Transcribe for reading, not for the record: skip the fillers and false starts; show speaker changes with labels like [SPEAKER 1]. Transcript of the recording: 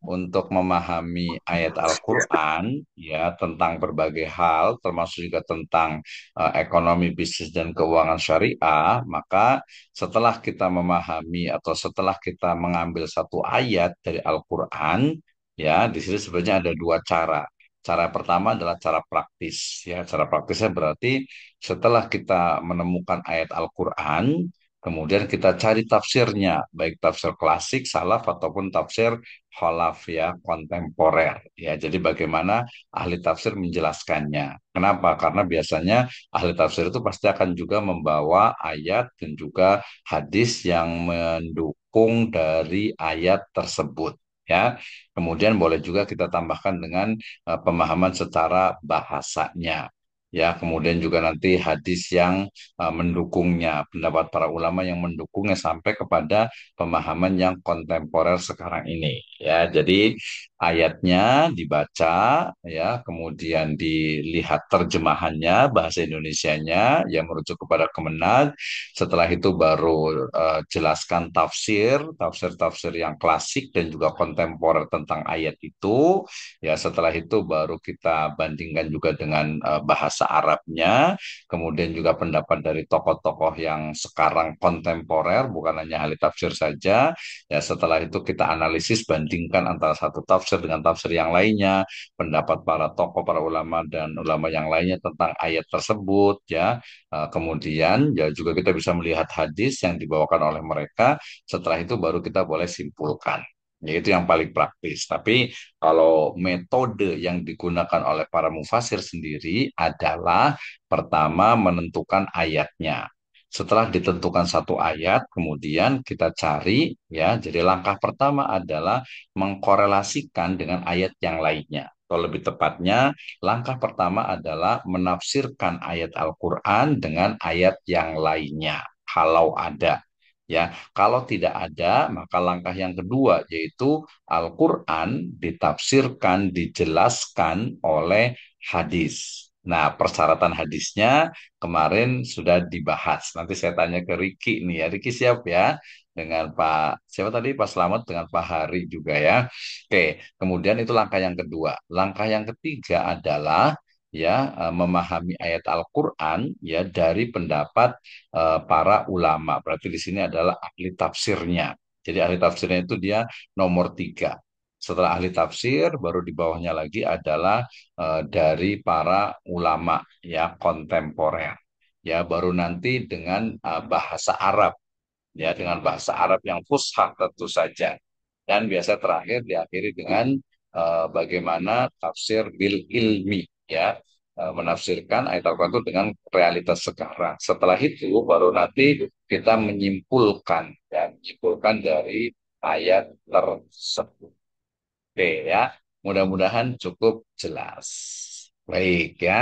[SPEAKER 1] untuk memahami ayat Al-Quran ya tentang berbagai hal, termasuk juga tentang ekonomi, bisnis dan keuangan syariah, maka setelah kita memahami atau setelah kita mengambil satu ayat dari Al-Quran, ya di sini sebenarnya ada dua cara. Cara pertama adalah cara praktis, ya. Cara praktisnya berarti setelah kita menemukan ayat Al-Quran, kemudian kita cari tafsirnya, baik tafsir klasik, salaf, ataupun tafsir kholaf ya, kontemporer. Ya, jadi bagaimana ahli tafsir menjelaskannya. Kenapa? Karena biasanya ahli tafsir itu pasti akan juga membawa ayat dan juga hadis yang mendukung dari ayat tersebut. Ya, kemudian boleh juga kita tambahkan dengan pemahaman secara bahasanya. Ya, kemudian juga nanti hadis yang mendukungnya, pendapat para ulama yang mendukungnya sampai kepada pemahaman yang kontemporer sekarang ini. Ya, jadi ayatnya dibaca, ya, kemudian dilihat terjemahannya bahasa Indonesianya yang merujuk kepada Kemenag. Setelah itu baru jelaskan tafsir yang klasik dan juga kontemporer tentang ayat itu. Ya, setelah itu baru kita bandingkan juga dengan bahasa Arabnya, kemudian juga pendapat dari tokoh-tokoh yang sekarang kontemporer, bukan hanya ahli tafsir saja. Ya, setelah itu kita analisis bandingkan antara satu tafsir dengan tafsir yang lainnya, pendapat para tokoh, para ulama dan ulama yang lainnya tentang ayat tersebut, ya. Kemudian ya juga kita bisa melihat hadis yang dibawakan oleh mereka. Setelah itu baru kita boleh simpulkan. Yaitu yang paling praktis. Tapi kalau metode yang digunakan oleh para mufasir sendiri adalah pertama menentukan ayatnya. Setelah ditentukan satu ayat, kemudian kita cari ya. Jadi langkah pertama adalah mengkorelasikan dengan ayat yang lainnya. Atau lebih tepatnya, langkah pertama adalah menafsirkan ayat Al-Quran dengan ayat yang lainnya, kalau ada. Ya, kalau tidak ada, maka langkah yang kedua yaitu Al-Quran ditafsirkan, dijelaskan oleh hadis. Nah, persyaratan hadisnya kemarin sudah dibahas. Nanti saya tanya ke Riki nih ya. Riki siap ya? Dengan Pak, siapa tadi? Pak Slamet dengan Pak Hari juga ya. Oke, kemudian itu langkah yang kedua. Langkah yang ketiga adalah ya memahami ayat Al-Quran ya dari pendapat para ulama. Berarti di sini adalah ahli tafsirnya. Jadi ahli tafsirnya itu dia nomor tiga. Setelah ahli tafsir, baru di bawahnya lagi adalah dari para ulama ya kontemporer. Ya, baru nanti dengan bahasa Arab ya, dengan bahasa Arab yang fusha tentu saja. Dan biasa terakhir diakhiri dengan bagaimana tafsir bil ilmi ya, menafsirkan ayat Al-Quran itu dengan realitas sekarang. Setelah itu baru nanti kita menyimpulkan ya, menyimpulkan dari ayat tersebut. Oke ya, mudah-mudahan cukup jelas. Baik ya.